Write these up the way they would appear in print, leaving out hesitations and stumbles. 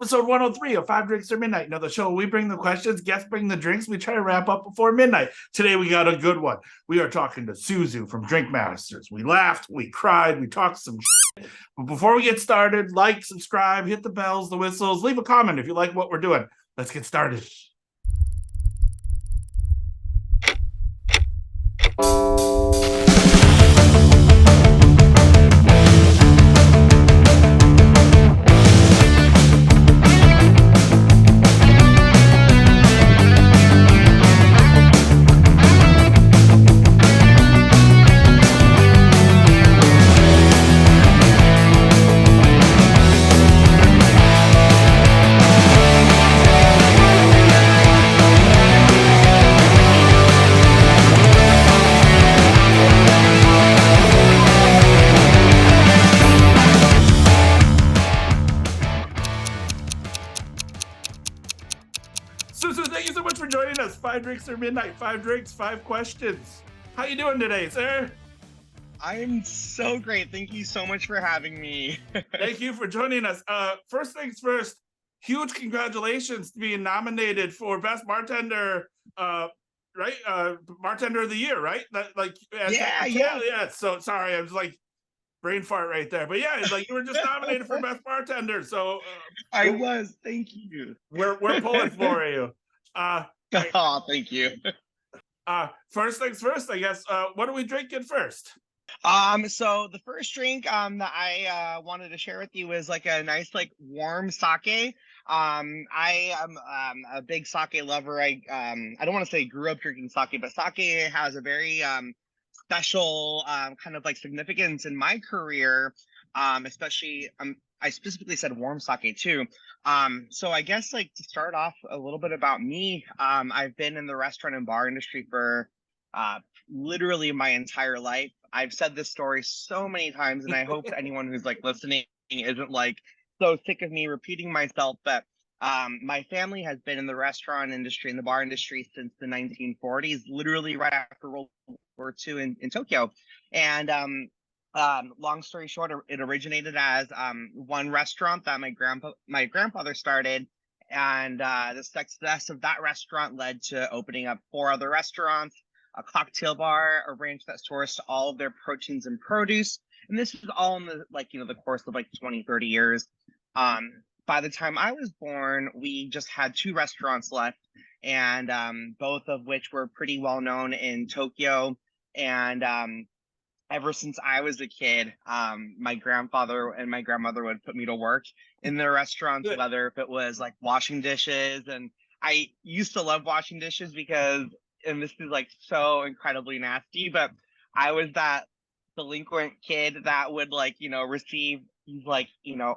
Episode 103 of Five Drinks or Midnight. Now, the show, we bring the questions, guests bring the drinks. We try to wrap up before midnight. Today, we got a good one. We are talking to Suzu from Drink Masters. We laughed, we cried, we talked some shit. But before we get started, like, subscribe, hit the bells, the whistles, leave a comment if you like what we're doing. Let's get started. Suzu, thank you so much for joining us. Five Drinks or Midnight. Five drinks, five questions. How you doing today, sir? I'm so great. Thank you so much for having me. Thank you for joining us. First things first, huge congratulations to being nominated for Best Bartender, right? Bartender of the Year, right? Yeah. So sorry, I was like brain fart right there. But yeah, like you were just nominated for Best Bartender. So Thank you. we're pulling for you. Thank you. First things first, I guess. What are we drinking first? So the first drink that I wanted to share with you is like a nice like warm sake. I am a big sake lover. I don't want to say grew up drinking sake, but sake has a very special kind of like significance in my career. Especially I specifically said warm sake too. So I guess like to start off a little bit about me, I've been in the restaurant and bar industry for literally my entire life. I've said this story so many times, and I hope anyone who's like listening isn't like so sick of me repeating myself. But my family has been in the restaurant industry and the bar industry since the 1940s, literally right after World War II in Tokyo. And long story short, it originated as one restaurant that my grandfather started, and the success of that restaurant led to opening up 4 other restaurants, a cocktail bar, a ranch that sourced all of their proteins and produce. And this is all in the course of like 20, 30 years. By the time I was born, we just had 2 restaurants left, and both of which were pretty well known in Tokyo. And ever since I was a kid, my grandfather and my grandmother would put me to work in their restaurants, whether if it was like washing dishes. And I used to love washing dishes because, and this is like so incredibly nasty, but I was that delinquent kid that would receive these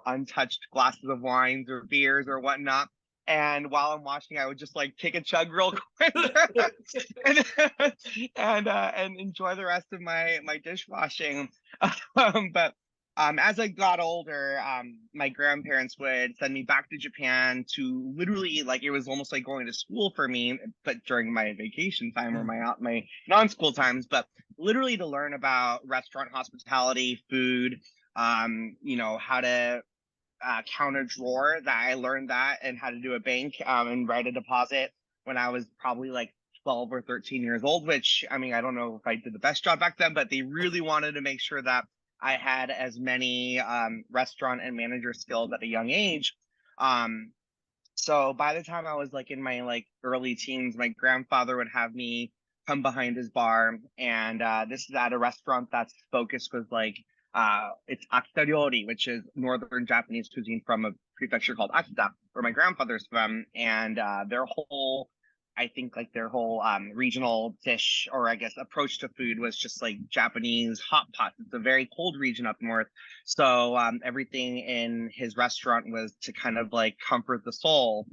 untouched glasses of wines or beers or whatnot. And while I'm washing, I would just like take a chug real quick and enjoy the rest of my dishwashing. But as I got older, my grandparents would send me back to Japan to literally it was almost like going to school for me, but during my vacation time or my non-school times, but literally to learn about restaurant hospitality, food, how to count a drawer. That I learned that, and how to do a bank and write a deposit when I was probably like 12 or 13 years old, which I mean, I don't know if I did the best job back then, but they really wanted to make sure that I had as many restaurant and manager skills at a young age. So by the time I was like in my early teens, my grandfather would have me come behind his bar, and this is at a restaurant that's focus was it's Akita Ryori, which is northern Japanese cuisine from a prefecture called Akita, where my grandfather's from, and their whole regional dish, or I guess approach to food, was just like Japanese hot pots. It's a very cold region up north, so everything in his restaurant was to kind of like comfort the soul.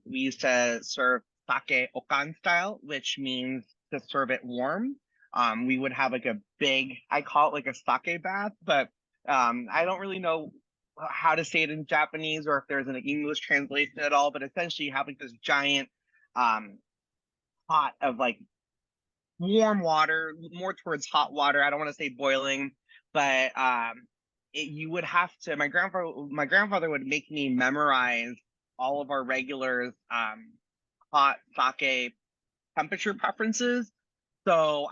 We used to serve sake okan style, which means to serve it warm. We would have like a big, I call it like a sake bath, but I don't really know how to say it in Japanese or if there's an English translation at all, but essentially you have like this giant pot of like warm water, more towards hot water. I don't want to say boiling, but you would have to. My grandfather would make me memorize all of our regulars hot sake temperature preferences. So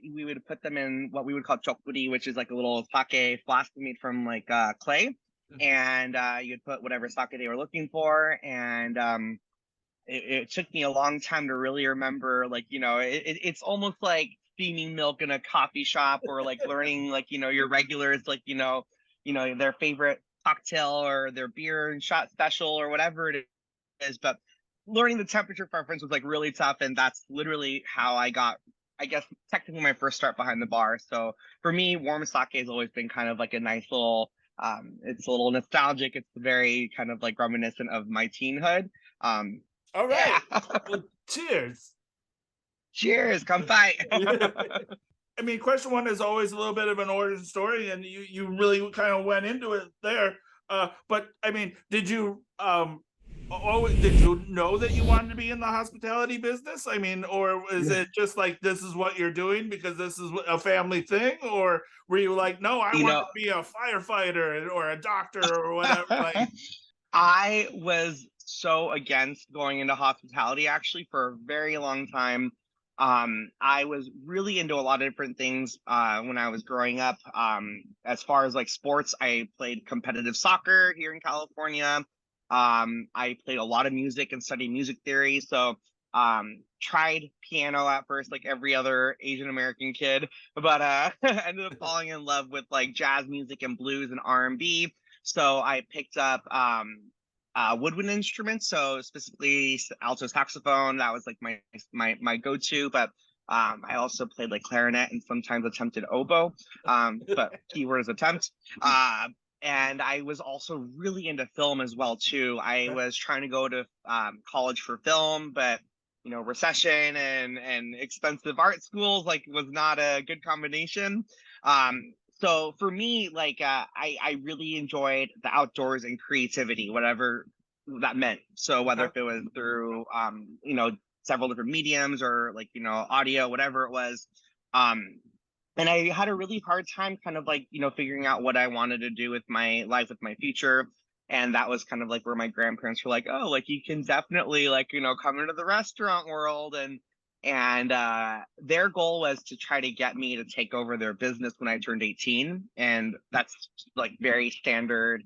we would put them in what we would call chokuri, which is like a little sake flask made from like clay, and you'd put whatever sake they were looking for, and it took me a long time to really remember, like, it's almost like steaming milk in a coffee shop, or like learning, like, your regulars, like, their favorite cocktail or their beer and shot special or whatever it is. But learning the temperature preference was like really tough. And that's literally how I got, I guess, technically my first start behind the bar. So for me, warm sake has always been kind of like a nice little, it's a little nostalgic. It's very kind of like reminiscent of my teenhood. All right. Yeah. Well, cheers. Cheers. Come fight. I mean, question one is always a little bit of an origin story, and you really kind of went into it there. But I mean, did you know that you wanted to be in the hospitality business? I mean, or is it just like this is what you're doing because this is a family thing, or were you like, no, I want to be a firefighter or a doctor or whatever? Like, I was so against going into hospitality actually for a very long time. I was really into a lot of different things when I was growing up. As far as like sports, I played competitive soccer here in California. I played a lot of music and studied music theory. So tried piano at first, like every other Asian American kid, but ended up falling in love with like jazz music and blues and R&B. So I picked up woodwind instruments, so specifically alto saxophone. That was like my go-to. But I also played like clarinet and sometimes attempted oboe. But keyword is attempt. And I was also really into film as well too. I was trying to go to college for film, but recession and expensive art schools like was not a good combination. So for me, like I really enjoyed the outdoors and creativity, whatever that meant. So whether if it was through several different mediums or like audio, whatever it was. And I had a really hard time kind of like figuring out what I wanted to do with my life, with my future. And that was kind of like where my grandparents were like, oh, like you can definitely like come into the restaurant world. And their goal was to try to get me to take over their business when I turned 18. And that's like very standard,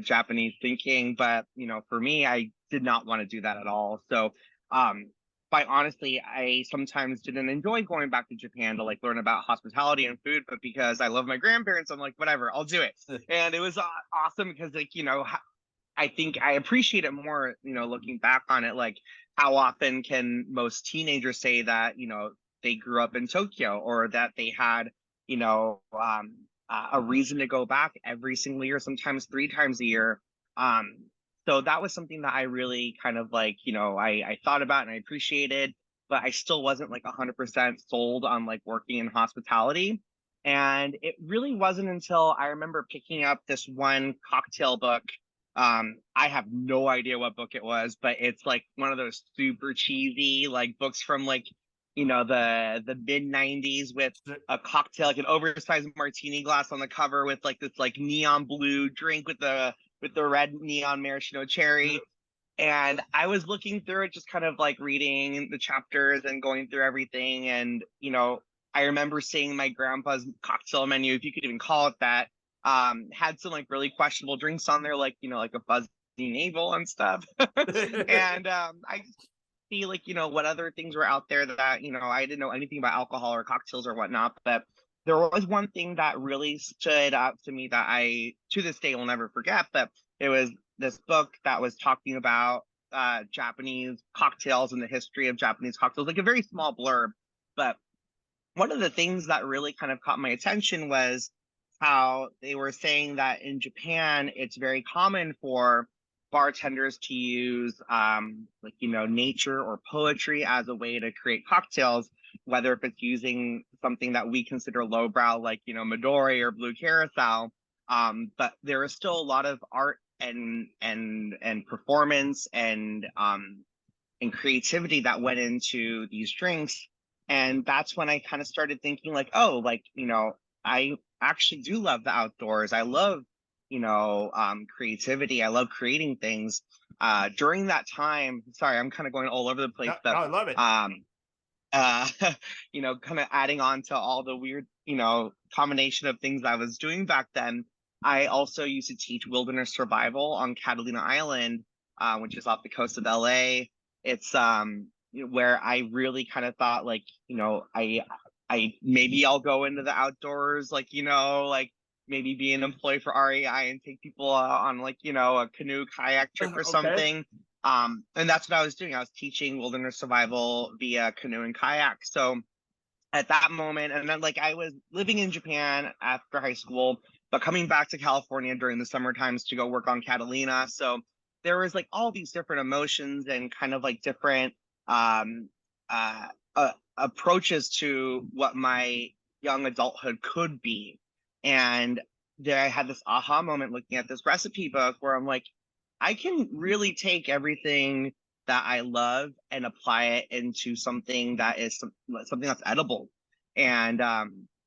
Japanese thinking. But, for me, I did not want to do that at all. So, quite honestly, I sometimes didn't enjoy going back to Japan to like learn about hospitality and food, but because I love my grandparents, I'm like, whatever, I'll do it. And it was awesome because like, I think I appreciate it more, looking back on it, like how often can most teenagers say that, they grew up in Tokyo or that they had, a reason to go back every single year, sometimes 3 times a year. So that was something that I really kind of like, I thought about and I appreciated, but I still wasn't like 100% sold on like working in hospitality. And it really wasn't until I remember picking up this one cocktail book. I have no idea what book it was, but it's like one of those super cheesy like books from like the mid 90s with a cocktail, like an oversized martini glass on the cover with like this like neon blue drink with the red neon maraschino cherry. And I was looking through it, just kind of like reading the chapters and going through everything. And I remember seeing my grandpa's cocktail menu, if you could even call it that, had some like really questionable drinks on there, like like a fuzzy navel and stuff. And I see like what other things were out there that I didn't know anything about alcohol or cocktails or whatnot. But there was one thing that really stood out to me that I to this day will never forget. But it was this book that was talking about Japanese cocktails and the history of Japanese cocktails, like a very small blurb. But one of the things that really kind of caught my attention was how they were saying that in Japan, it's very common for bartenders to use like nature or poetry as a way to create cocktails, whether if it's using something that we consider lowbrow like Midori or blue carousel. But there is still a lot of art and performance and creativity that went into these drinks. And that's when I kind of started thinking like, oh, like I actually do love the outdoors. I love, creativity. I love creating things. During that time, sorry, I'm kind of going all over the place, No, I love it. uh, kind of adding on to all the weird, combination of things I was doing back then. I also used to teach wilderness survival on Catalina Island, which is off the coast of LA. It's where I really kind of thought like, I maybe I'll go into the outdoors, like, like maybe be an employee for REI and take people on like, a canoe kayak trip or Okay. something. And that's what I was doing. I was teaching wilderness survival via canoe and kayak. So at that moment, and then like I was living in Japan after high school, but coming back to California during the summer times to go work on Catalina. So there was like all these different emotions and kind of like different approaches to what my young adulthood could be. And there I had this aha moment looking at this recipe book where I'm like, I can really take everything that I love and apply it into something that is something that's edible. And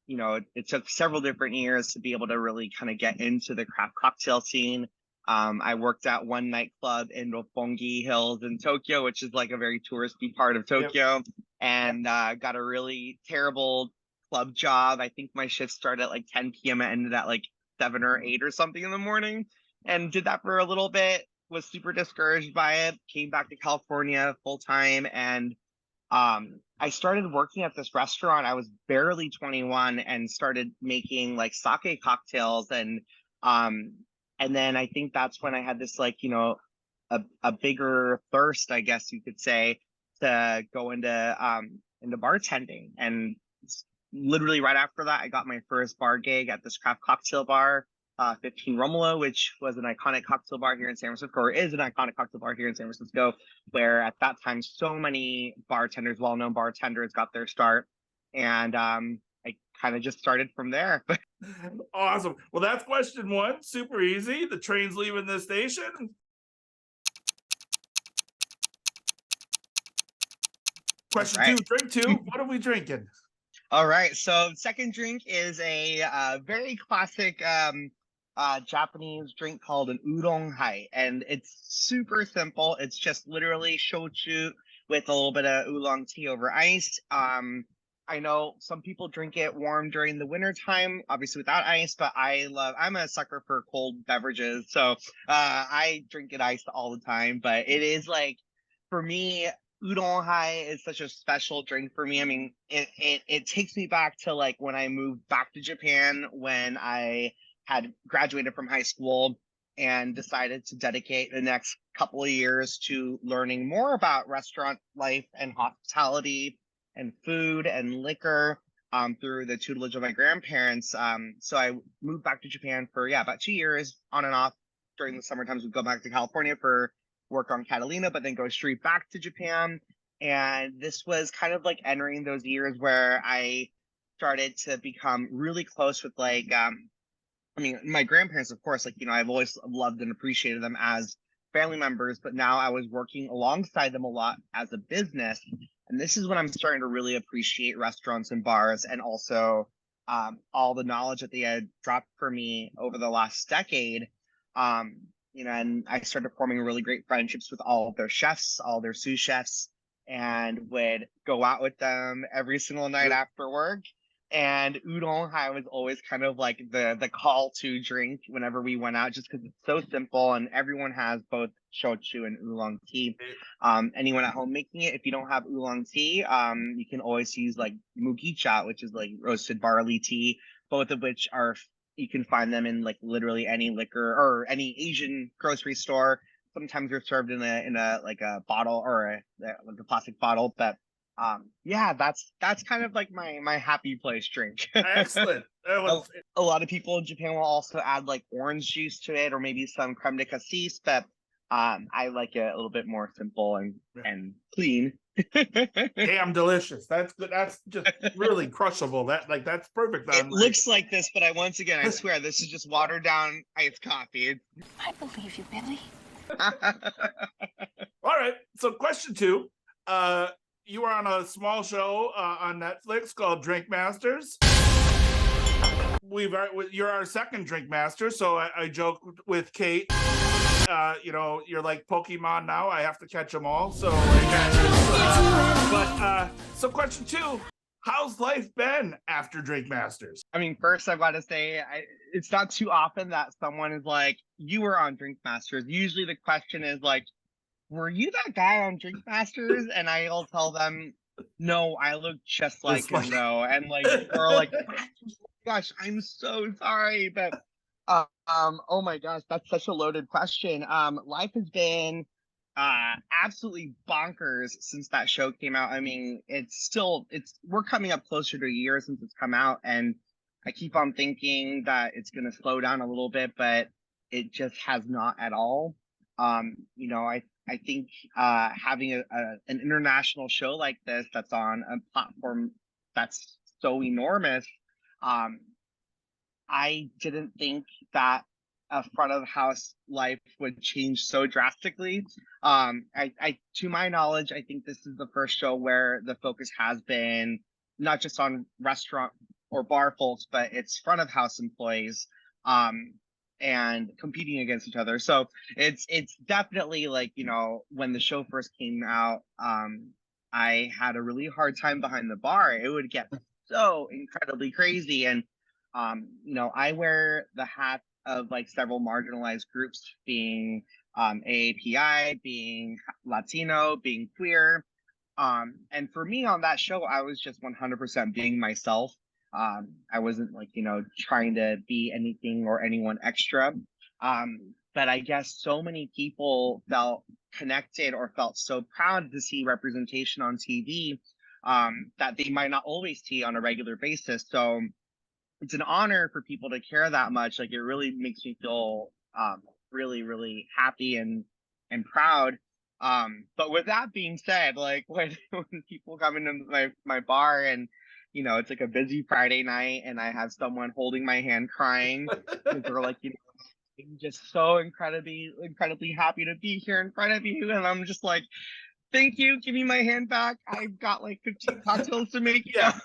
it took several different years to be able to really kind of get into the craft cocktail scene. I worked at one nightclub in Roppongi Hills in Tokyo, which is like a very touristy part of Tokyo, and got a really terrible club job. I think my shift started at like 10 p.m. and ended at like 7 or 8 or something in the morning, and did that for a little bit. Was super discouraged by it. Came back to California full time, and I started working at this restaurant. I was barely 21 and started making like sake cocktails, and then I think that's when I had this like, a bigger thirst, I guess you could say, to go into bartending. And literally right after that, I got my first bar gig at this craft cocktail bar, 15 Romulo, which was an iconic cocktail bar here in San Francisco, or is an iconic cocktail bar here in San Francisco, where at that time so many bartenders, well-known bartenders, got their start. And I kind of just started from there. Awesome. Well, that's question one. Super easy. The train's leaving the station. Question two, drink two. What are we drinking? All right. So second drink is a very classic Japanese drink called an Oolong-Hai. And it's super simple. It's just literally shochu with a little bit of oolong tea over ice. I know some people drink it warm during the winter time, obviously without ice, but I'm a sucker for cold beverages. So I drink it iced all the time. But it is like, for me, Oolong-Hai is such a special drink for me. I mean, it takes me back to like when I moved back to Japan when I had graduated from high school and decided to dedicate the next couple of years to learning more about restaurant life and hospitality and food and liquor through the tutelage of my grandparents. So I moved back to Japan for about 2 years on and off. During the summer times, we'd go back to California for work on Catalina, but then go straight back to Japan. And this was kind of like entering those years where I started to become really close with like, my grandparents, of course, like, I've always loved and appreciated them as family members, but now I was working alongside them a lot as a business. And this is when I'm starting to really appreciate restaurants and bars, and also all the knowledge that they had dropped for me over the last decade. And I started forming really great friendships with all of their chefs, all their sous chefs, and would go out with them every single night after work. And Oolong-Hai was always kind of like the call to drink whenever we went out, just because it's so simple and everyone has both shochu and oolong tea. Anyone at home making it, if you don't have oolong tea, you can always use like mugicha, which is like roasted barley tea, both of which you can find them in like literally any liquor or any Asian grocery store. Sometimes they're served in a like a bottle or like a plastic bottle, but that's kind of like my happy place drink. Excellent. A lot of people in Japan will also add like orange juice to it, or maybe some creme de cassis, but I like it a little bit more simple and clean. Damn delicious. That's good. That's just really crushable. That's perfect. It looks like this, but I swear this is just watered down iced coffee. I believe you, Billy. All right. So question two. You were on a small show on Netflix called Drink Masters. you're our second drink master, so I joke with Kate. You're like Pokemon now. I have to catch them all. So, so question 2: how's life been after Drink Masters? I mean, first I've got to say, it's not too often that someone is like, "You were on Drink Masters." Usually the question is like, "Were you that guy on Drink Masters?" And I'll tell them, "No, I look just like him, though." And like, they're like, "Gosh, I'm so sorry," but oh my gosh, that's such a loaded question. Life has been absolutely bonkers since that show came out. I mean, we're coming up closer to a year since it's come out, and I keep on thinking that it's going to slow down a little bit, but it just has not at all. I think having an international show like this that's on a platform that's so enormous, I didn't think that a front of the house life would change so drastically. To my knowledge, I think this is the first show where the focus has been not just on restaurant or bar folks, but it's front of house employees, and competing against each other. So it's definitely like, when the show first came out, I had a really hard time behind the bar. It would get so incredibly crazy. And I wear the hat of like several marginalized groups, being AAPI, being Latino, being queer. And for me on that show, I was just 100% being myself. I wasn't like, trying to be anything or anyone extra. But I guess so many people felt connected or felt so proud to see representation on TV that they might not always see on a regular basis. So it's an honor for people to care that much. Like, it really makes me feel really, really happy and proud. But with that being said, like when people come into my bar and it's like a busy Friday night and I have someone holding my hand crying because they're like, I'm just so incredibly happy to be here in front of you, and I'm just like, thank you, give me my hand back. I've got like 15 cocktails to make. Yeah.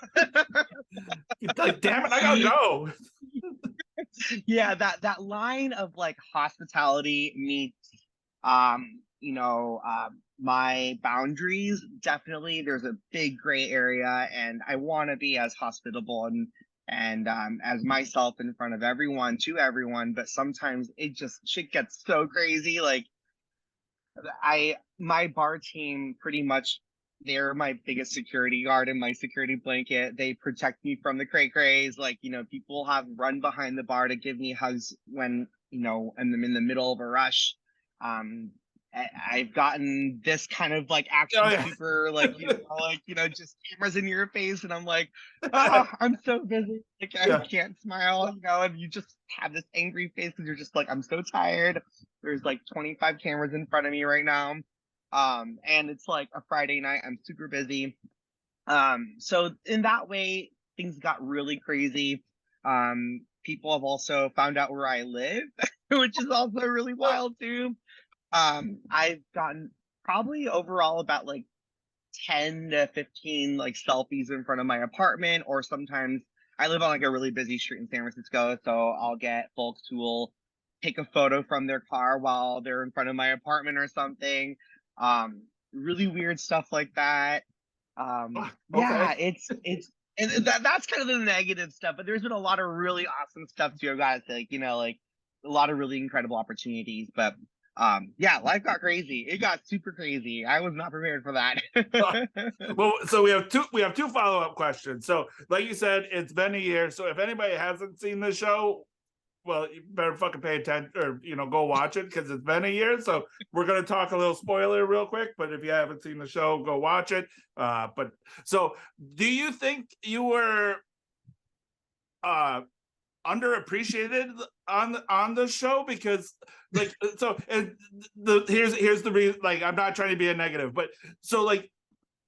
Like, damn it, I gotta go. Yeah, that line of like hospitality meets my boundaries. Definitely there's a big gray area, and I want to be as hospitable and as myself in front of everyone, to everyone, but sometimes shit gets so crazy. Like, my bar team, pretty much, they're my biggest security guard and my security blanket. They protect me from the cray-crays. Like, people have run behind the bar to give me hugs when, I'm in the middle of a rush. I've gotten this kind of like action super, like, just cameras in your face, and I'm like, I'm so busy. Like, I can't smile, and you just have this angry face because you're just like, I'm so tired. There's like 25 cameras in front of me right now. And it's like a Friday night. I'm super busy. So in that way, things got really crazy. People have also found out where I live, which is also really wild too. I've gotten probably overall about like 10 to 15 like selfies in front of my apartment, or sometimes I live on like a really busy street in San Francisco, so I'll get folks who will take a photo from their car while they're in front of my apartment or something. Really weird stuff like that. Yeah, it's and that's kind of the negative stuff, but there's been a lot of really awesome stuff too. I've got to say, like a lot of really incredible opportunities, but life got crazy. It got super crazy. I was not prepared for that. Well, so we have two follow-up questions. So like you said, it's been a year. So if anybody hasn't seen the show, well, you better fucking pay attention, or go watch it, because it's been a year. So we're gonna talk a little spoiler real quick, but if you haven't seen the show, go watch it. But so do you think you were underappreciated on the show? Because like, so, and here's the reason, like, I'm not trying to be a negative, but so like,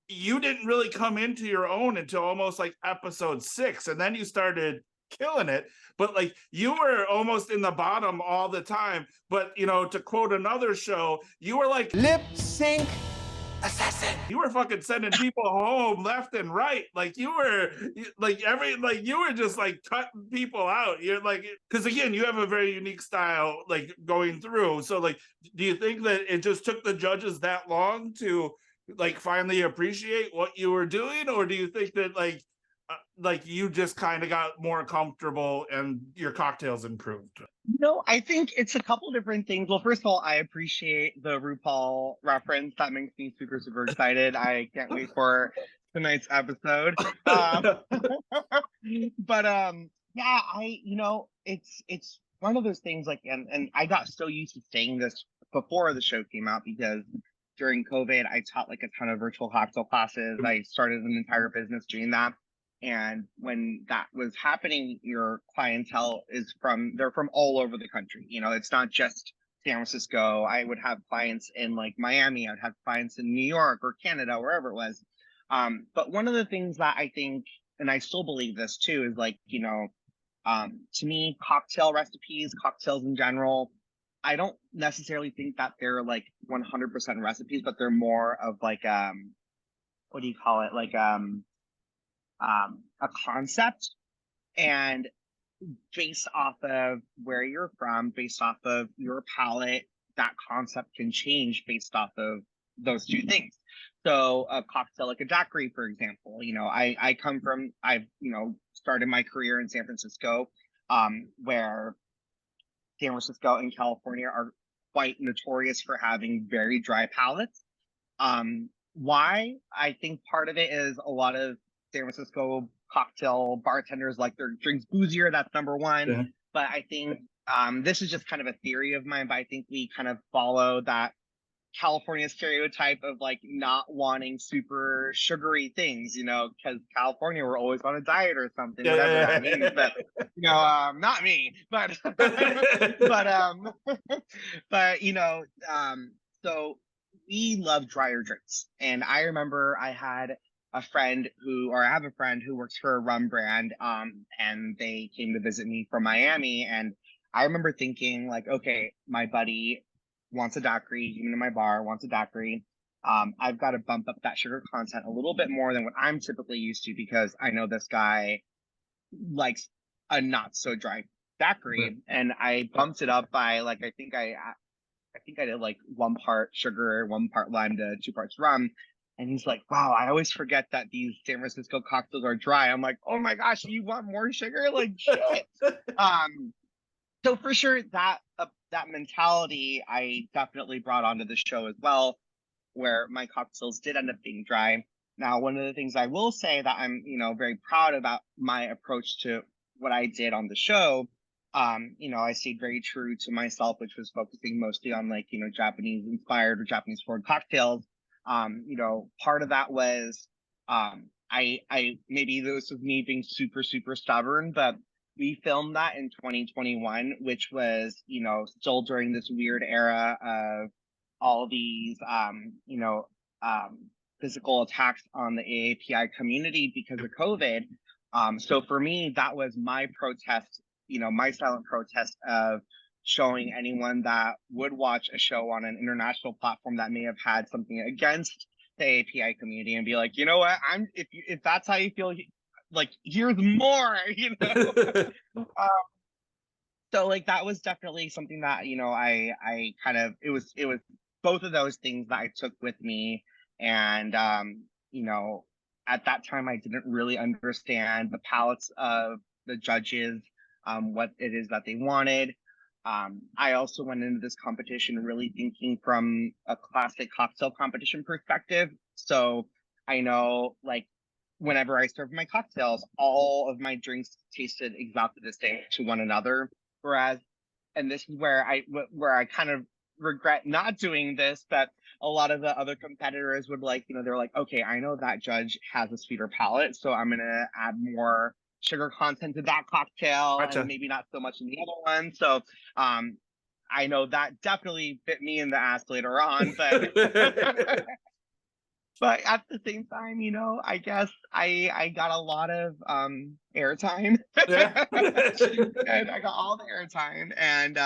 you didn't really come into your own until almost like episode 6, and then you started killing it. But like, you were almost in the bottom all the time, but to quote another show, you were like lip sync assassin. You were fucking sending people home left and right. Like you were just like cutting people out. You're like, because again, you have a very unique style, like going through. So like, do you think that it just took the judges that long to like finally appreciate what you were doing, or do you think that like you just kind of got more comfortable and your cocktails improved? No, I think it's a couple different things. Well, first of all, I appreciate the RuPaul reference. That makes me super, super excited. I can't wait for tonight's episode. But yeah, it's one of those things like, and I got so used to saying this before the show came out because during COVID, I taught like a ton of virtual cocktail classes. I started an entire business doing that. And when that was happening, your clientele they're from all over the country. It's not just San Francisco. I would have clients in like Miami. I'd have clients in New York or Canada, wherever it was. But one of the things that I think, and I still believe this too, is like, to me, cocktail recipes, cocktails in general, I don't necessarily think that they're like 100% recipes, but they're more of like, what do you call it? Like, a concept, and based off of where you're from, based off of your palate, that concept can change based off of those two things. So a cocktail like a daiquiri, for example, I've started my career in San Francisco, where San Francisco and California are quite notorious for having very dry palates. Why? I think part of it is a lot of San Francisco cocktail bartenders like their drinks boozier. That's number one. Yeah. But I think this is just kind of a theory of mine, but I think we kind of follow that California stereotype of like not wanting super sugary things, because California, we're always on a diet or something, whatever that means. But not me, but so we love drier drinks. And I remember I have a friend who works for a rum brand, and they came to visit me from Miami. And I remember thinking like, okay, my buddy wants a daiquiri, even in my bar, wants a daiquiri. I've got to bump up that sugar content a little bit more than what I'm typically used to, because I know this guy likes a not so dry daiquiri. Right. And I bumped it up by like, I think I did like 1 part sugar, 1 part lime to 2 parts rum. And he's like, wow, I always forget that these San Francisco cocktails are dry. I'm like, oh my gosh, you want more sugar? Like, shit. So for sure, that mentality I definitely brought onto the show as well, where my cocktails did end up being dry. Now, one of the things I will say that I'm, very proud about my approach to what I did on the show, I stayed very true to myself, which was focusing mostly on like, Japanese inspired or Japanese forward cocktails. Part of that was, I maybe this was me being super, super stubborn, but we filmed that in 2021, which was, still during this weird era of all these, physical attacks on the AAPI community because of COVID. So for me, that was my protest, my silent protest of showing anyone that would watch a show on an international platform that may have had something against the API community and be like, you know what, if that's how you feel, like, here's more, so like that was definitely something that, I kind of, it was both of those things that I took with me. And, at that time, I didn't really understand the palates of the judges, what it is that they wanted. I also went into this competition really thinking from a classic cocktail competition perspective. So I know, like, whenever I served my cocktails, all of my drinks tasted exactly the same to one another. Whereas, and this is where I kind of regret not doing this, but a lot of the other competitors would like, they're like, okay, I know that judge has a sweeter palate, so I'm going to add more sugar content to that cocktail. Gotcha. And maybe not so much in the other one. So I know that definitely bit me in the ass later on, but but at the same time, I guess I got a lot of airtime. Yeah. And I got all the airtime, and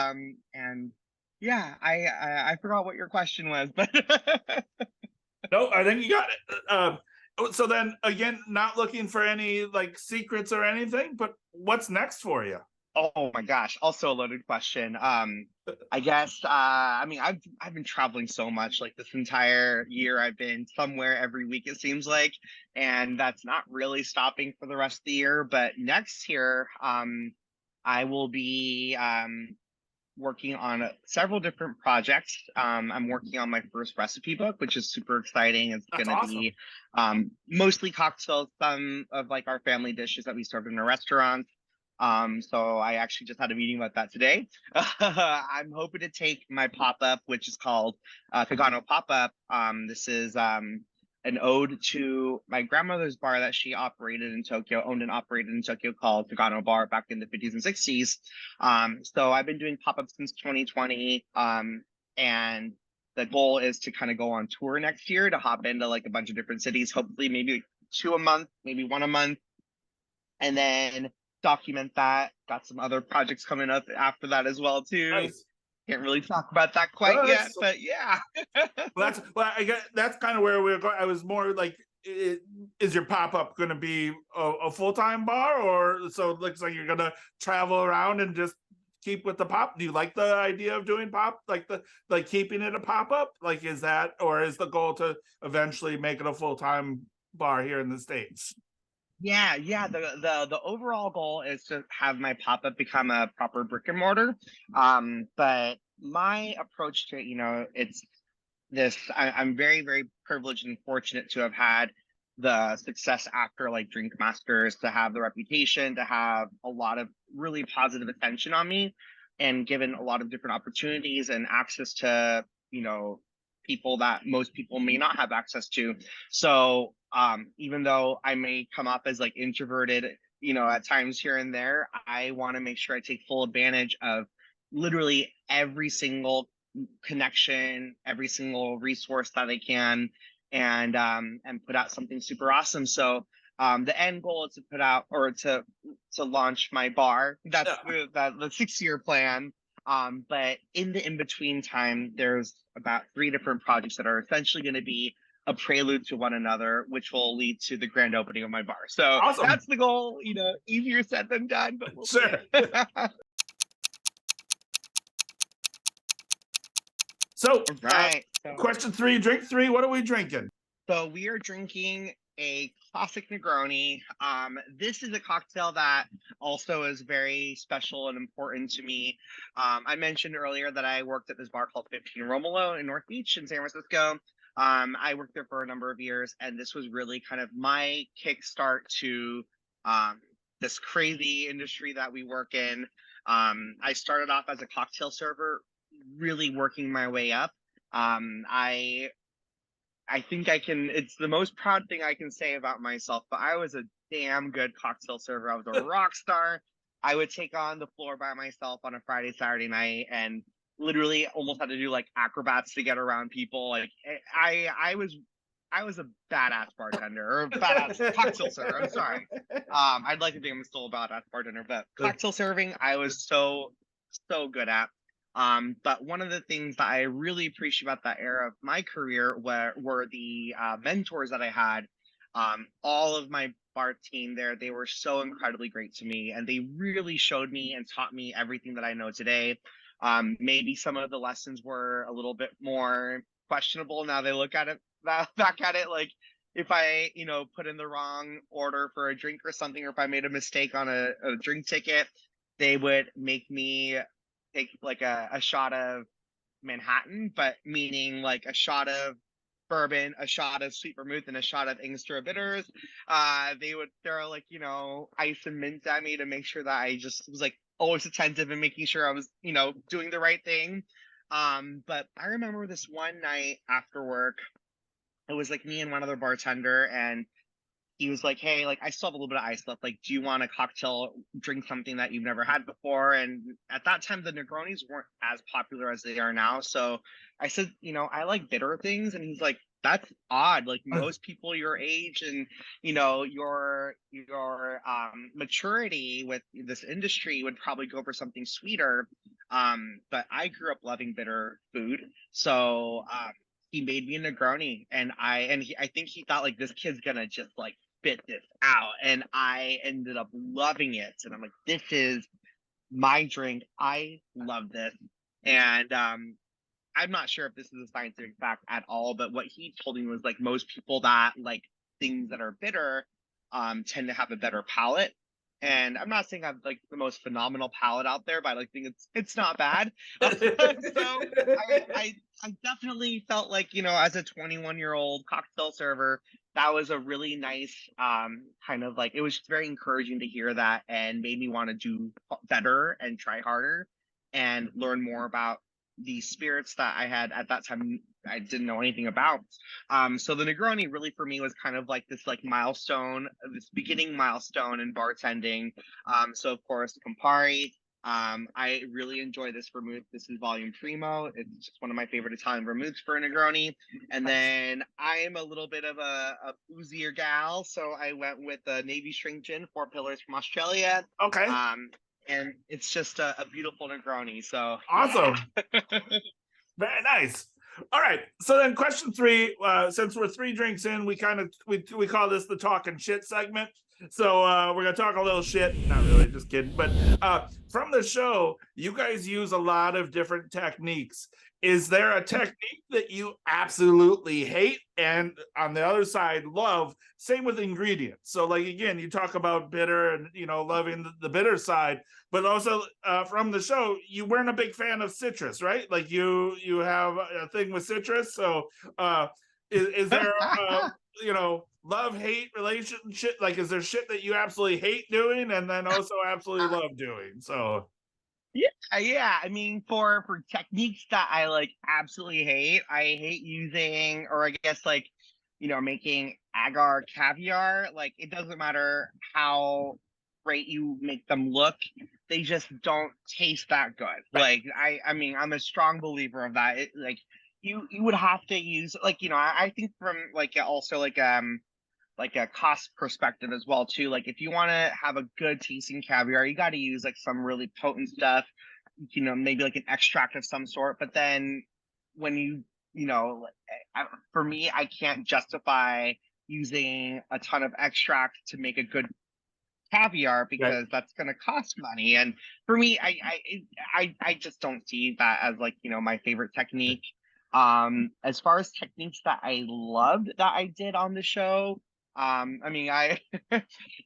yeah, I forgot what your question was, but No, I think you got it. So then again, not looking for any like secrets or anything, but what's next for you? Oh my gosh, also a loaded question. I guess I mean I've been traveling so much, like this entire year I've been somewhere every week it seems like, and that's not really stopping for the rest of the year. But next year, I will be working on several different projects. I'm working on my first recipe book, which is super exciting. It's That's going to awesome. be mostly cocktails, some of like our family dishes that we serve in a restaurant. So I actually just had a meeting about that today. I'm hoping to take my pop-up, which is called Kagano Pop-Up. This is an ode to my grandmother's bar that she operated in Tokyo, owned and operated in Tokyo, called Kagano Bar back in the 50s and 60s. So I've been doing pop-ups since 2020. And the goal is to kind of go on tour next year, to hop into like a bunch of different cities, hopefully maybe 2 a month, maybe 1 a month, and then document that. Got some other projects coming up after that as well too. Nice. Can't really talk about that quite yet, but yeah. I guess that's kind of where we're going. I was more like, is your pop-up going to be a full-time bar, or so it looks like you're going to travel around and just keep with the pop? Do you like the idea of doing pop, like keeping it a pop-up? Like, is that, or is the goal to eventually make it a full-time bar here in the States? Yeah. The overall goal is to have my pop-up become a proper brick and mortar. But my approach to it, it's this. I'm very, very privileged and fortunate to have had the success after like Drink Masters, to have the reputation, to have a lot of really positive attention on me, and given a lot of different opportunities and access to, people that most people may not have access to. So even though I may come up as like introverted, at times here and there, I want to make sure I take full advantage of literally every single connection, every single resource that I can, and put out something super awesome. So the end goal is to put out, or to launch my bar. That's the 6-year plan. But in the in-between time, there's about 3 different projects that are essentially going to be a prelude to one another, which will lead to the grand opening of my bar. So awesome. That's the goal. Easier said than done, but we'll sure. So, right. Question 3, drink 3. What are we drinking? So we are drinking a classic Negroni. This is a cocktail that also is very special and important to me. I mentioned earlier that I worked at this bar called 15 Romolo in North Beach in San Francisco. I worked there for a number of years, and this was really kind of my kickstart to this crazy industry that we work in. I started off as a cocktail server, really working my way up. I think it's the most proud thing I can say about myself, but I was a damn good cocktail server. I was a rock star. I would take on the floor by myself on a Friday, Saturday night, and literally almost had to do like acrobats to get around people. Like I was a badass bartender, or a badass cocktail server. I'm sorry. I'd like to think I'm still a badass bartender, but cocktail serving, I was so good at. But one of the things that I really appreciate about that era of my career were the mentors that I had. All of my bar team there, they were so incredibly great to me, and they really showed me and taught me everything that I know today. Maybe some of the lessons were a little bit more questionable now they look at it back at it, like if I put in the wrong order for a drink or something, or if I made a mistake on a drink ticket, they would make me take like a shot of Manhattan, but meaning like a shot of bourbon, a shot of sweet vermouth, and a shot of Angostura bitters. They would throw like ice and mint at me to make sure that I just was like always attentive and making sure I was doing the right thing. But I remember this one night after work, it was like me and one other bartender, and he was like, hey, like I still have a little bit of ice left. Like, do you want a cocktail, drink something that you've never had before? And at that time, the Negronis weren't as popular as they are now. So I said, I like bitter things. And he's like, that's odd. Like most people your age and, your maturity with this industry would probably go for something sweeter. But I grew up loving bitter food. So he made me a Negroni, and I think he thought like this kid's gonna just like spit this out, and I ended up loving it. And I'm like, this is my drink. I love this. And I'm not sure if this is a scientific fact at all, but what he told me was like most people that like things that are bitter tend to have a better palate. And I'm not saying I have like the most phenomenal palate out there, but I like think it's not bad. So I definitely felt like, you know, as a 21-year-old cocktail server, that was a really nice kind of like, it was just very encouraging to hear that, and made me want to do better and try harder and learn more about the spirits that I had at that time I didn't know anything about. So the Negroni really for me was kind of like this like milestone, this beginning milestone in bartending. So of course Campari. I really enjoy this vermouth. This is Volume Primo. It's just one of my favorite Italian vermouths for a Negroni. And then I am a little bit of a boozier gal, so I went with the Navy String Gin, 4 Pillars from Australia. Okay. And it's just a beautiful Negroni. So awesome. Yeah. Very nice. All right. So then question 3, since we're 3 drinks in, we call this the talking shit segment. So we're gonna talk a little shit. Not really, just kidding. But from the show, you guys use a lot of different techniques. Is there a technique that you absolutely hate and on the other side love? Same with ingredients. So like again, you talk about bitter and you know loving the bitter side, but also from the show, you weren't a big fan of citrus, right? Like you have a thing with citrus. So is there you know love-hate relationship? Like is there shit that you absolutely hate doing and then also absolutely love doing? So yeah. I mean, for techniques that I like absolutely hate, I hate using, or I guess like, you know, making agar caviar. Like it doesn't matter how great you make them look, they just don't taste that good. Like I mean, I'm a strong believer of that. Like you would have to use like, you know, I think from like also like a cost perspective as well too. Like if you want to have a good tasting caviar, you got to use like some really potent stuff, you know, maybe like an extract of some sort. But then when you know, for me, I can't justify using a ton of extract to make a good caviar because that's going to cost money. And for me, I just don't see that as like, you know, my favorite technique. As far as techniques that I loved that I did on the show, I mean,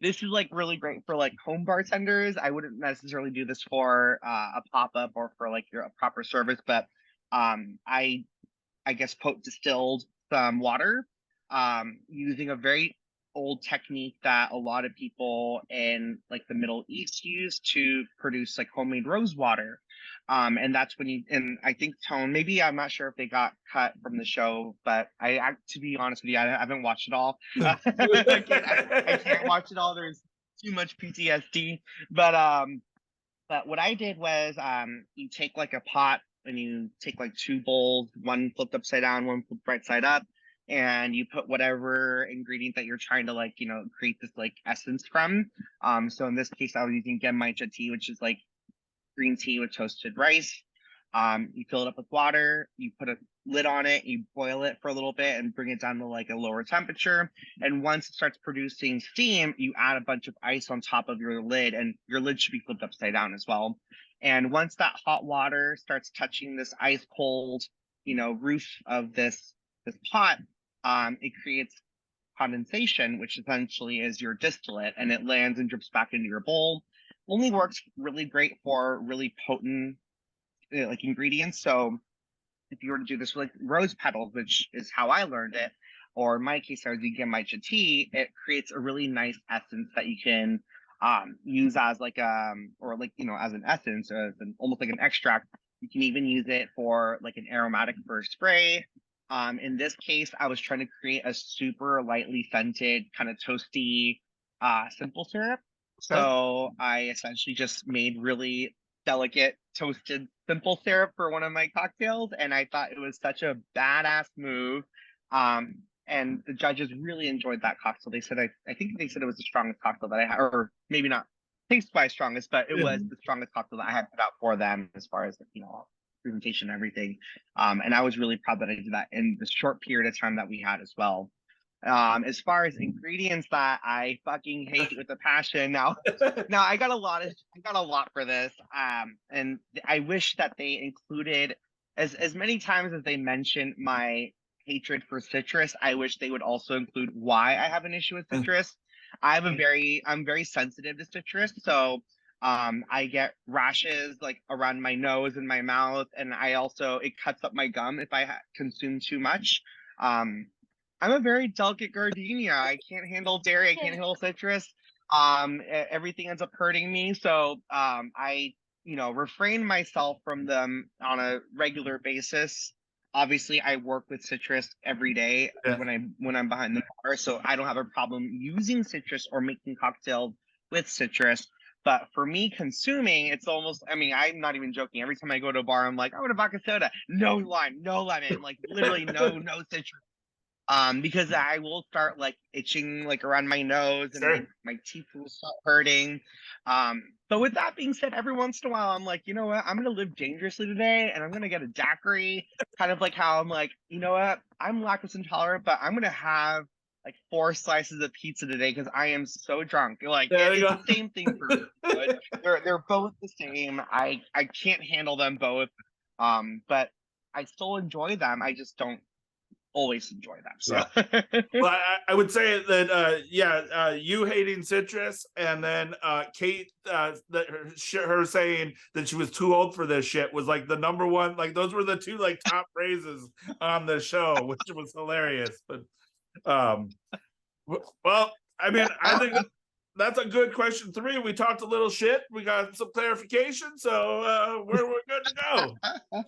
this is like really great for like home bartenders. I wouldn't necessarily do this for a pop-up or for like a proper service, but I guess distilled some water using a very old technique that a lot of people in like the Middle East use to produce like homemade rose water. And that's when and I think Tone, maybe I'm not sure if they got cut from the show, but I to be honest with you, I haven't watched it all. I can't watch it all. There's too much PTSD. But what I did was you take like a pot and you take like 2 bowls, one flipped upside down, one flipped right side up, and you put whatever ingredient that you're trying to like, you know, create this like essence from. So in this case, I was using genmaicha tea, which is like green tea with toasted rice. You fill it up with water, you put a lid on it, you boil it for a little bit and bring it down to like a lower temperature. And once it starts producing steam, you add a bunch of ice on top of your lid, and your lid should be flipped upside down as well. And once that hot water starts touching this ice cold, you know, roof of this pot, it creates condensation, which essentially is your distillate, and it lands and drips back into your bowl. Only works really great for really potent like ingredients. So if you were to do this with like rose petals, which is how I learned it, or in my case I was using matcha tea, it creates a really nice essence that you can use as like or like, you know, as an essence, or almost like an extract. You can even use it for like an aromatic for spray. In this case, I was trying to create a super lightly scented kind of toasty simple syrup. So I essentially just made really delicate toasted simple syrup for one of my cocktails, and I thought it was such a badass move. And the judges really enjoyed that cocktail. They said I think they said it was the strongest cocktail that I had, or maybe not taste-wise strongest, but it was the strongest cocktail that I had put out for them as far as, you know, presentation and everything. And I was really proud that I did that in the short period of time that we had as well. As far as ingredients that I fucking hate with a passion, now I got a lot for this. And I wish that they included as many times as they mention my hatred for citrus, I wish they would also include why I have an issue with citrus. I'm very sensitive to citrus, so I get rashes like around my nose and my mouth, and it cuts up my gum if I consume too much. I'm a very delicate gardenia. I can't handle dairy. I can't handle citrus. Everything ends up hurting me. So I, refrain myself from them on a regular basis. Obviously, I work with citrus every day when I'm behind the bar, so I don't have a problem using citrus or making cocktails with citrus. But for me consuming, it's almost, I'm not even joking. Every time I go to a bar, I'm like, I want a vodka soda. No lime, no lemon, like literally no citrus. Because I will start like itching like around my nose and my teeth will start hurting. But with that being said, every once in a while I'm like, you know what, I'm gonna live dangerously today and I'm gonna get a daiquiri, kind of like how I'm like, you know what, I'm lactose intolerant, but I'm gonna have like 4 slices of pizza today because I am so drunk. Like it's the same thing for me. They're both the same. I can't handle them both. But I still enjoy them. I just don't always enjoy them. So well, I would say that you hating citrus, and then Kate her saying that she was too old for this shit was like the number one, like those were the 2 like top phrases on the show, which was hilarious. But well, I think that's a good question 3. We talked a little shit, we got some clarification, so we're good to go.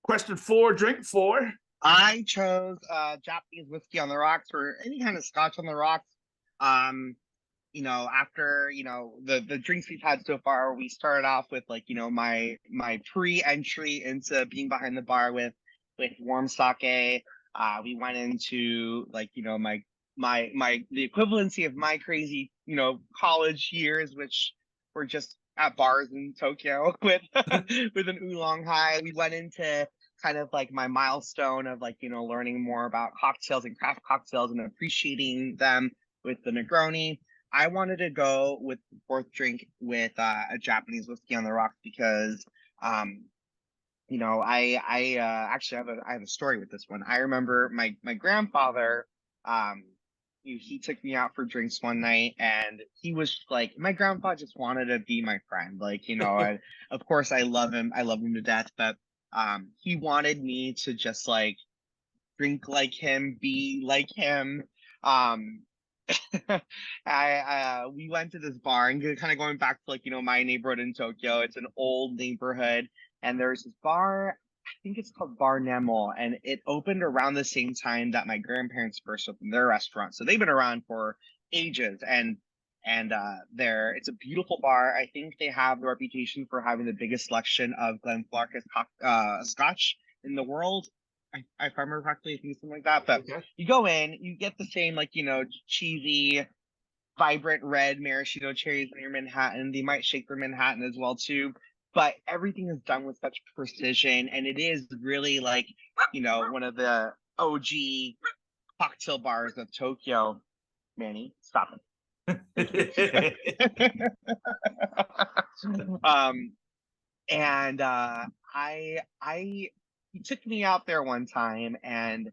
Question 4, drink 4. I chose Japanese whiskey on the rocks, or any kind of scotch on the rocks. After the drinks we've had so far, we started off with like my pre-entry into being behind the bar with warm sake. We went into like the equivalency of my crazy college years, which were just at bars in Tokyo with with an Oolong-Hai. We went into kind of like my milestone of like learning more about cocktails and craft cocktails and appreciating them with the Negroni. I wanted to go with the 4th drink with a Japanese whiskey on the rocks because I actually have a story with this one. I remember my grandfather, he took me out for drinks one night, and he was like, my grandpa just wanted to be my friend. Like, of course I love him to death, but he wanted me to just like drink like him, be like him. We went to this bar, and kind of going back to like my neighborhood in Tokyo. It's an old neighborhood, and there's this bar, I think it's called Bar Nemo, and it opened around the same time that my grandparents first opened their restaurant. So they've been around for ages, and it's a beautiful bar. I think they have the reputation for having the biggest selection of Glenfarclas scotch in the world. If I remember correctly, I think something like that. But you go in, you get the same like cheesy, vibrant red maraschino cherries in your Manhattan. They might shake their Manhattan as well too. But everything is done with such precision, and it is really like one of the OG cocktail bars of Tokyo. Manny, stop it. He took me out there one time, and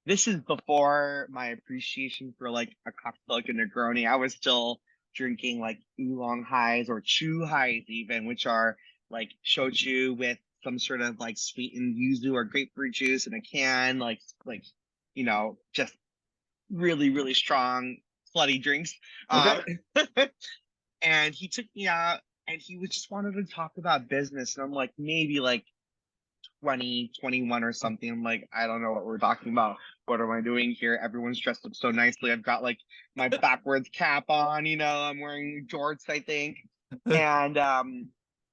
this is before my appreciation for like a cocktail like a Negroni. I was still drinking like Oolong-Hais or Chu-Hais even, which are like shochu with some sort of like sweetened yuzu or grapefruit juice in a can, like just really, really strong slutty drinks. And he took me out, and he just wanted to talk about business, and I'm like maybe like 20, 21 or something. I'm like, I don't know what we're talking about. What am I doing here? Everyone's dressed up so nicely. I've got like my backwards cap on, I'm wearing jorts, I think. And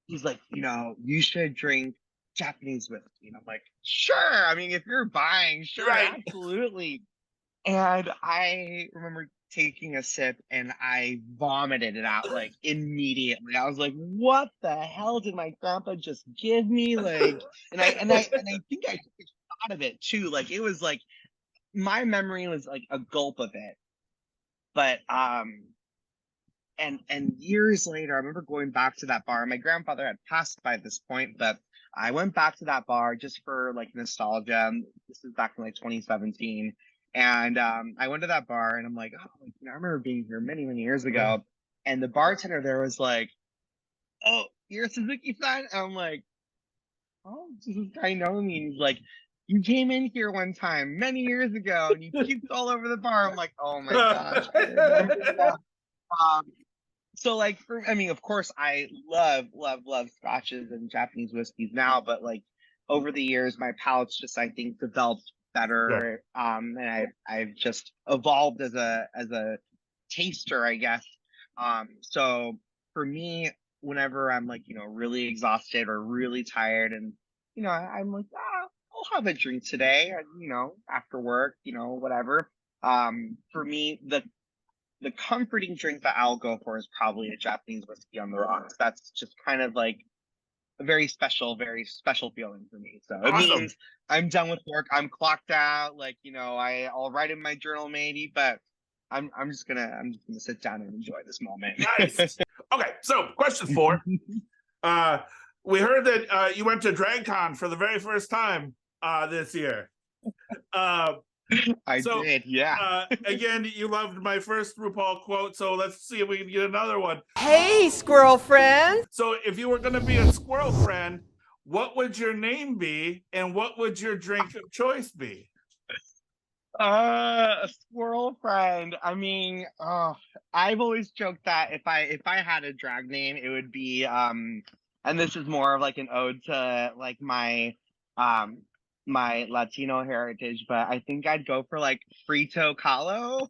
he's like, you should drink Japanese whiskey. And I'm like, sure. I mean, if you're buying, sure, right. Absolutely. And I remember taking a sip and I vomited it out like immediately. I was like, what the hell did my grandpa just give me? Like, and I think I took a shot of it too. Like it was like my memory was like a gulp of it. But and years later, I remember going back to that bar. My grandfather had passed by this point, but I went back to that bar just for like nostalgia. This is back in like 2017. And I went to that bar and I'm like, oh, like, I remember being here many, many years ago. And the bartender there was like, oh, you're a Suzuki-san? And I'm like, oh, does this guy know me? And he's like, you came in here one time many years ago and you puked all over the bar. I'm like, oh my gosh, I remember that. So like I mean, of course I love scotches and Japanese whiskeys now, but like over the years my palate's just I think developed better. And I've just evolved as a taster, I guess. So for me, whenever I'm like, really exhausted or really tired and I'm like, I'll have a drink today, after work, whatever. For me, the comforting drink that I'll go for is probably a Japanese whiskey on the rocks. That's just kind of like a very special feeling for me. So it means I'm done with work. I'm clocked out. Like, I'll write in my journal maybe, but I'm just gonna sit down and enjoy this moment. Nice. Okay, so question 4. We heard that you went to DragCon for the very first time this year. I did, yeah. Again, you loved my first RuPaul quote, so let's see if we can get another one. Hey, squirrel friend! So if you were going to be a squirrel friend, what would your name be, and what would your drink of choice be? A squirrel friend. I mean, I've always joked that if I had a drag name, it would be and this is more of like an ode to like my my Latino heritage, but I think I'd go for like Frito Kahlo.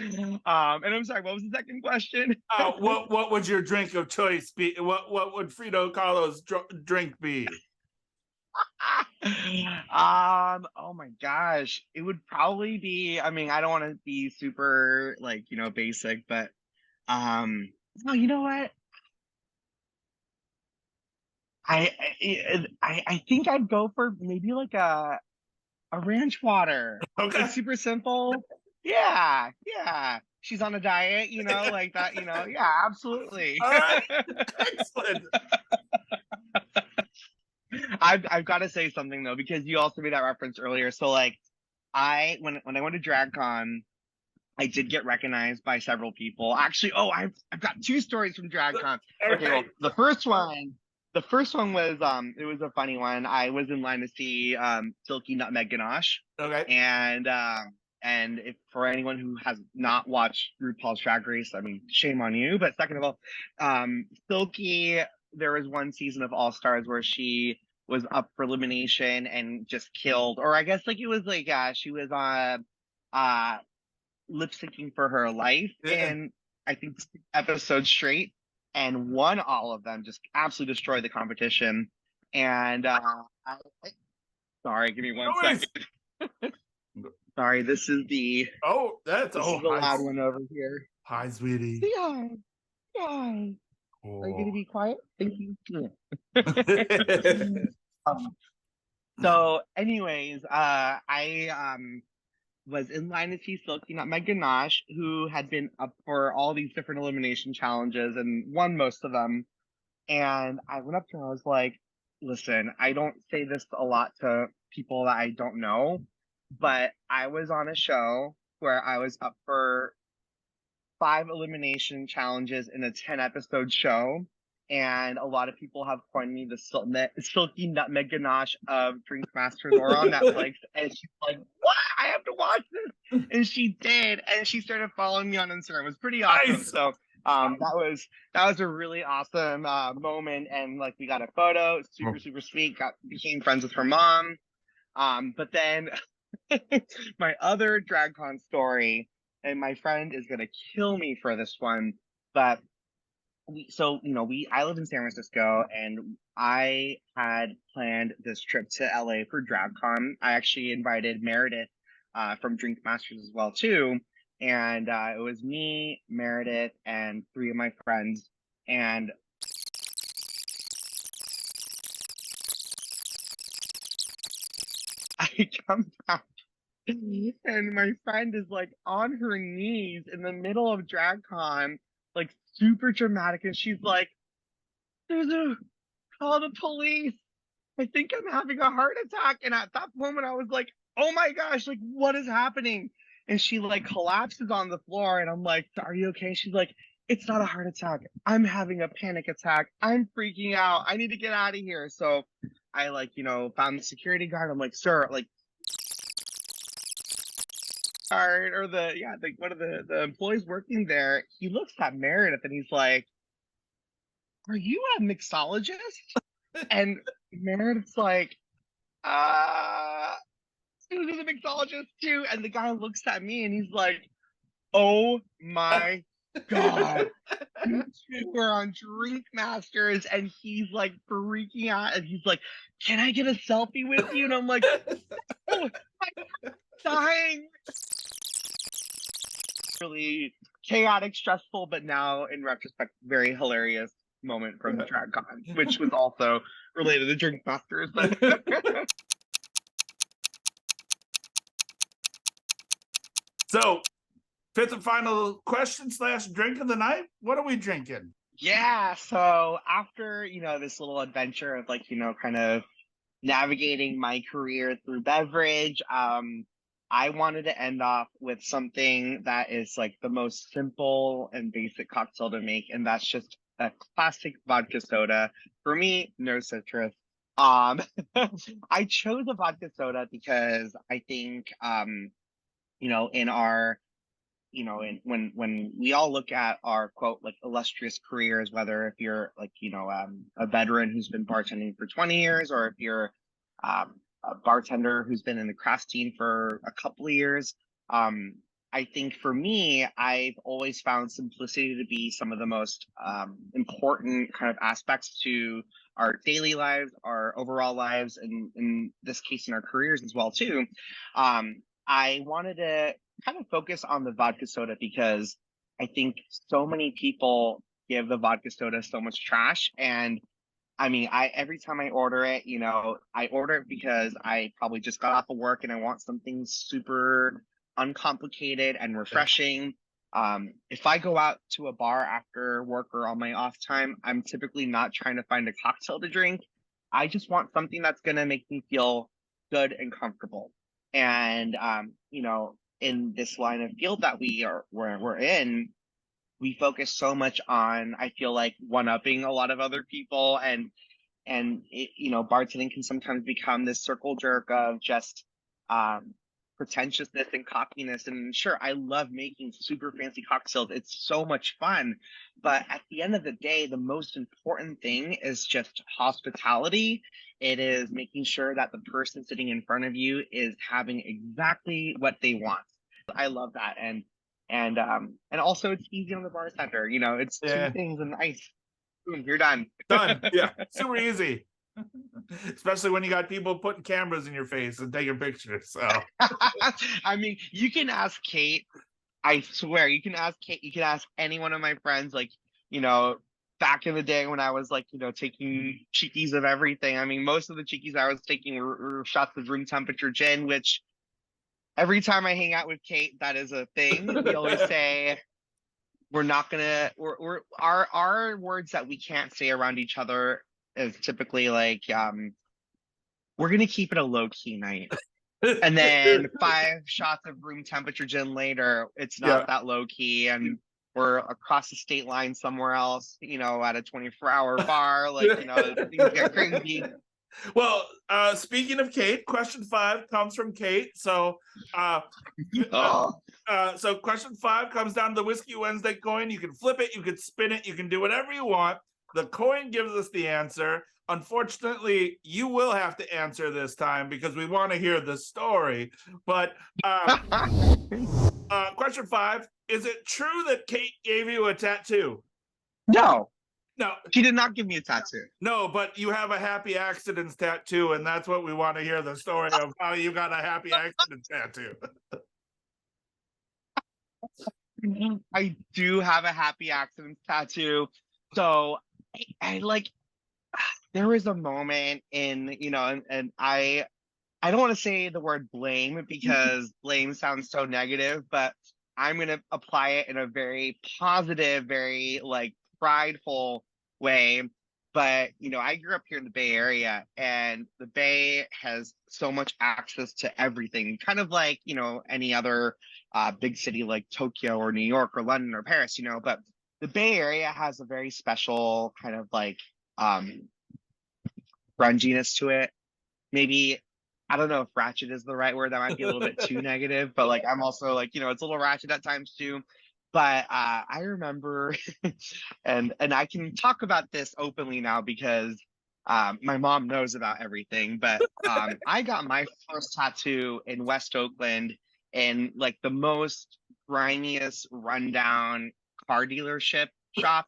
And I'm sorry, what was the second question? What would your drink of choice be? What would Frito Kahlo's drink be? Oh my gosh, it would probably be. I mean, I don't want to be super like basic, but well, you know what? I think I'd go for maybe like a ranch water. Okay. It's super simple. Yeah. She's on a diet, like that, yeah, absolutely. All right. Excellent. I've got to say something though, because you also made that reference earlier. So like when I went to DragCon, I did get recognized by several people. Actually, I've got 2 stories from DragCon. Okay, well, the first one was it was a funny one. I was in line to see Silky Nutmeg Ganache. Okay. And if for anyone who has not watched RuPaul's Drag Race, I mean, shame on you. But second of all, Silky, there was one season of All Stars where she was up for elimination and just killed, or I guess like it was like she was lip syncing for her life, and I think 6 episodes straight, and won all of them, just absolutely destroyed the competition. And sorry, give me one second. Sorry, this is the that's the loud one over here. Hi, sweetie. Say hi. Hi. Oh. Are you going to be quiet? Thank you. So, anyways, I was in line to see Silky Nutmeg Ganache, who had been up for all these different elimination challenges and won most of them. And I went up to her. I was like, "Listen, I don't say this a lot to people that I don't know, but I was on a show where I was up for 5 elimination challenges in a 10-episode show, and a lot of people have coined me the Silky Nutmeg Ganache of Drink Masters or on Netflix." And she's like, "What? I have to watch this." And she did, and she started following me on Instagram. It was pretty awesome. Nice. So that was a really awesome moment, and like we got a photo, super sweet. Became friends with her mom. But then my other DragCon story, and my friend is gonna kill me for this one, but I live in San Francisco, and I had planned this trip to LA for DragCon. I actually invited Meredith from Drink Masters as well too. And it was me, Meredith, and 3 of my friends. And I come back, and my friend is like on her knees in the middle of DragCon, like super dramatic, and she's like, "Suzu, call the police. I think I'm having a heart attack." And at that moment, I was like, "Oh my gosh, like what is happening?" And she like collapses on the floor, and I'm like, "Are you okay?" She's like, "It's not a heart attack. I'm having a panic attack. I'm freaking out. I need to get out of here." So I like, found the security guard. I'm like, "Sir, like," or one of the employees working there, he looks at Meredith and he's like, "Are you a mixologist?" And Meredith's like, Suzu's a mixologist too. And the guy looks at me and he's like, "Oh my God, you two are on Drink Masters." And he's like freaking out. And he's like, "Can I get a selfie with you?" And I'm like, "Oh, I'm dying." Really chaotic, stressful, but now in retrospect, very hilarious moment from DragCon, which was also related to Drink Masters. But So, fifth and final question / drink of the night. What are we drinking? yeah, so after this little adventure of like kind of navigating my career through beverage, I wanted to end off with something that is like the most simple and basic cocktail to make, and that's just a classic vodka soda. For me, no citrus. I chose a vodka soda because I think in our when we all look at our quote like illustrious careers, whether if you're like a veteran who's been bartending for 20 years, or if you're a bartender who's been in the craft scene for a couple of years, I think for me, I've always found simplicity to be some of the most important kind of aspects to our daily lives, our overall lives, and in this case, in our careers as well too. I wanted to kind of focus on the vodka soda because I think so many people give the vodka soda so much trash. And I mean, every time I order it, I order it because I probably just got off of work and I want something super uncomplicated and refreshing. If I go out to a bar after work or on my off time, I'm typically not trying to find a cocktail to drink. I just want something that's going to make me feel good and comfortable. And, in this line of field that we're in, we focus so much on, I feel like, one-upping a lot of other people, and bartending can sometimes become this circle jerk of just pretentiousness and cockiness. And sure, I love making super fancy cocktails. It's so much fun. But at the end of the day, the most important thing is just hospitality. It is making sure that the person sitting in front of you is having exactly what they want. I love that. And also it's easy on the bartender. It's 2 things and ice. Boom, you're done. Done. Yeah, super easy. Especially when you got people putting cameras in your face and taking pictures. So I mean, you can ask Kate. I swear, you can ask Kate. You can ask any one of my friends. Like, back in the day when I was like, taking cheekies of everything. I mean, most of the cheekies I was taking were shots of room temperature gin, which every time I hang out with Kate, that is a thing. We always say we're not gonna. Our words that we can't say around each other is typically like, we're gonna keep it a low key night. And then 5 shots of room temperature gin later, it's not that low key, and we're across the state line somewhere else, at a 24-hour bar. Like, things get crazy. Well, speaking of Kate, question 5 comes from Kate. So, so question 5 comes down to the Whiskey Wednesday coin. You can flip it, you can spin it, you can do whatever you want. The coin gives us the answer. Unfortunately, you will have to answer this time because we want to hear the story. But question 5, is it true that Kate gave you a tattoo? No. No, She did not give me a tattoo. no, but you have a happy accidents tattoo, and that's what we want to hear, the story of how you got a happy accident tattoo. I do have a happy accidents tattoo. So I like there was a moment in, and I don't want to say the word blame because blame sounds so negative, but I'm going to apply it in a very positive, very like prideful way. But, I grew up here in the Bay Area, and the Bay has so much access to everything, kind of like, any other big city like Tokyo or New York or London or Paris, but the Bay Area has a very special kind of like grunginess to it. Maybe I don't know if ratchet is the right word. That might be a little bit too negative, but like I'm also like, it's a little ratchet at times too. But I remember, and I can talk about this openly now because my mom knows about everything. But I got my first tattoo in West Oakland in like the most grimiest, rundown car dealership shop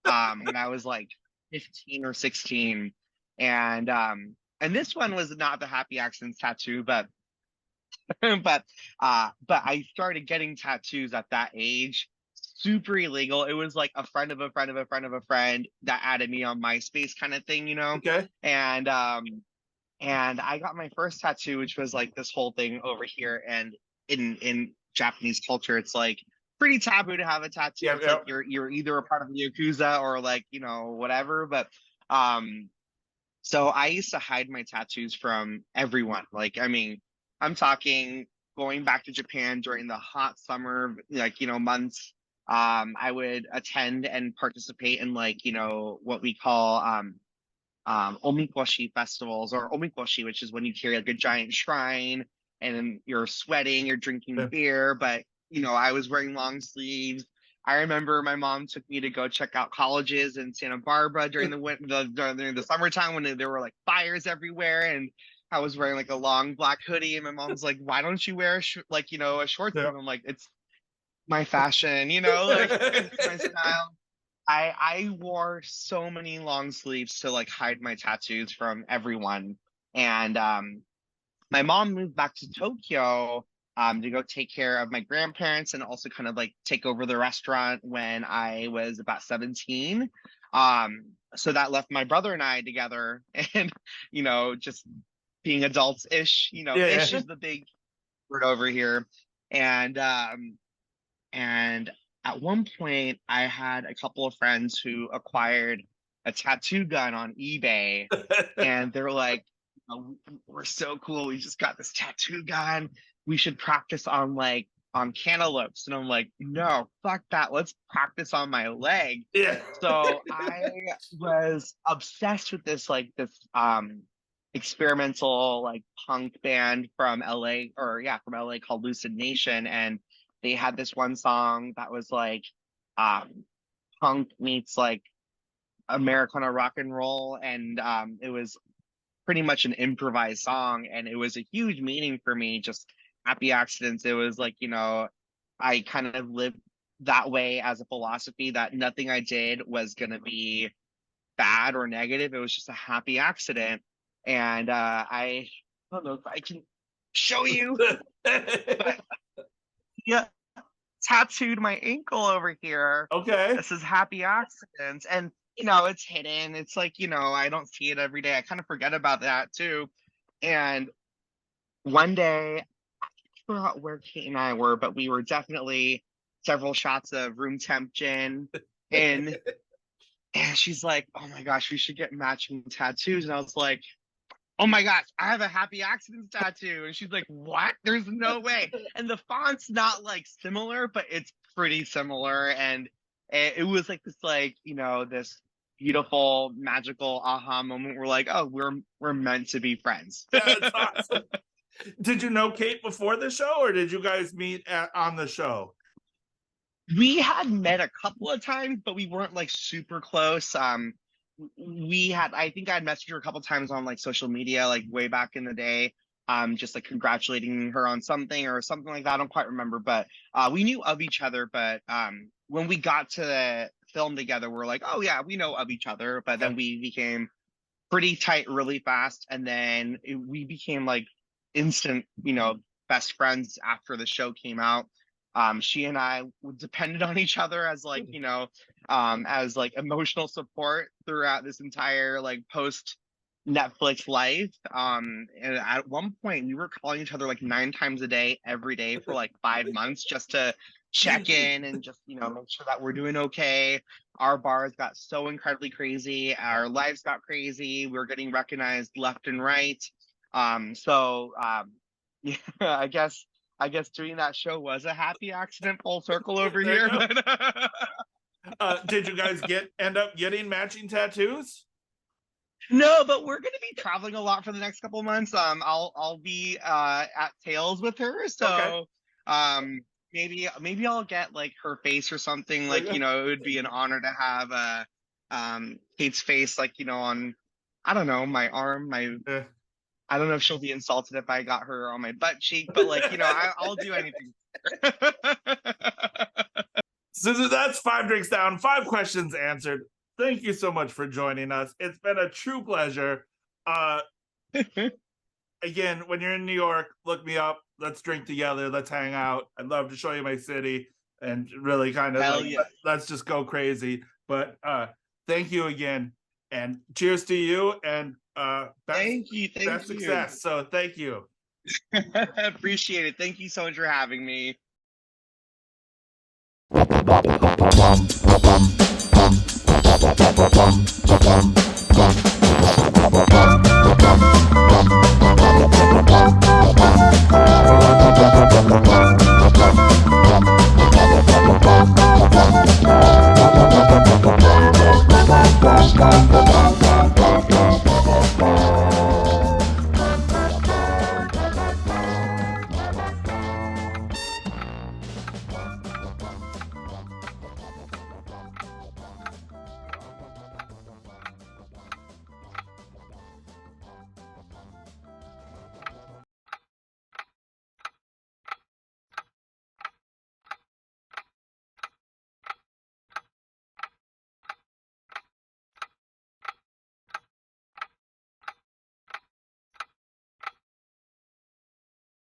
when I was like 15 or 16, and this one was not the happy accidents tattoo, but but I started getting tattoos at that age, super illegal. It was like a friend of a friend of a friend of a friend that added me on MySpace kind of thing, Okay. And I got my first tattoo, which was like this whole thing over here. And in Japanese culture, it's like pretty taboo to have a tattoo. Yeah, it's like you're either a part of the Yakuza or like, whatever. But so I used to hide my tattoos from everyone. Like, I mean, I'm talking going back to Japan during the hot summer, like, months. I would attend and participate in like, what we call omikoshi festivals, or omikoshi, which is when you carry like a giant shrine and you're sweating, you're drinking beer, but I was wearing long sleeves. I remember my mom took me to go check out colleges in Santa Barbara during during the summertime when there were like fires everywhere, and I was wearing like a long black hoodie, and my mom's like, "Why don't you wear a short sleeve?" I'm like, "It's my fashion, like it's my style." I wore so many long sleeves to like hide my tattoos from everyone, and my mom moved back to Tokyo to go take care of my grandparents and also kind of like take over the restaurant when I was about 17. So that left my brother and I together, and just being adults-ish, ish is the big word over here. And at one point I had a couple of friends who acquired a tattoo gun on eBay, and they're like, "We're so cool. We just got this tattoo gun. We should practice on cantaloupes." And I'm like, "No, fuck that. Let's practice on my leg." Yeah. So I was obsessed with this experimental like punk band from LA, from LA, called Lucid Nation, and they had this one song that was like punk meets like Americana rock and roll, and it was pretty much an improvised song, and it was a huge meaning for me. Just happy accidents. It was like, I kind of lived that way as a philosophy that nothing I did was gonna be bad or negative. It was just a happy accident. And I don't know if I can show you, but yeah, tattooed my ankle over here. Okay. This is happy accidents, and it's hidden. It's like, I don't see it every day. I kind of forget about that too. And one day, I forgot where Kate and I were, but we were definitely several shots of room temp gin, and she's like, "Oh my gosh, we should get matching tattoos." And I was like, "Oh my gosh, I have a happy accidents tattoo." And she's like, "What? There's no way." And the font's not like similar, but it's pretty similar. And it was like this, this beautiful, magical aha moment. We're like, "Oh, we're meant to be friends." That's awesome. Did you know Kate before the show, or did you guys meet on the show? We had met a couple of times, but we weren't like super close. I think I'd messaged her a couple times on like social media, like way back in the day, just like congratulating her on something or something like that. I don't quite remember, but we knew of each other. But when we got to filmed together, we're like, oh yeah, we know of each other. But then we became pretty tight really fast, and then we became like instant, best friends after the show came out. She and I depended on each other as like, as like emotional support throughout this entire like post Netflix life. And at one point we were calling each other like 9 times a day, every day for like 5 months, just to check in and just, make sure that we're doing okay. Our bars got so incredibly crazy. Our lives got crazy. We were getting recognized left and right. Yeah, I guess doing that show was a happy accident, full circle over here. Did you guys end up getting matching tattoos? No, but we're gonna be traveling a lot for the next couple of months. I'll be at Tails with her, so maybe I'll get like her face or something. Like, it would be an honor to have Kate's face, like, on, I don't know, my arm, I don't know if she'll be insulted if I got her on my butt cheek, but like, I'll do anything. Suzu, that's 5 drinks down, 5 questions answered. Thank you so much for joining us. It's been a true pleasure. Again, when you're in New York, look me up. Let's drink together. Let's hang out. I'd love to show you my city and really kind of let's just go crazy. But thank you again, and cheers to you, and thank you. Best success. So thank you. Appreciate it. Thank you so much for having me.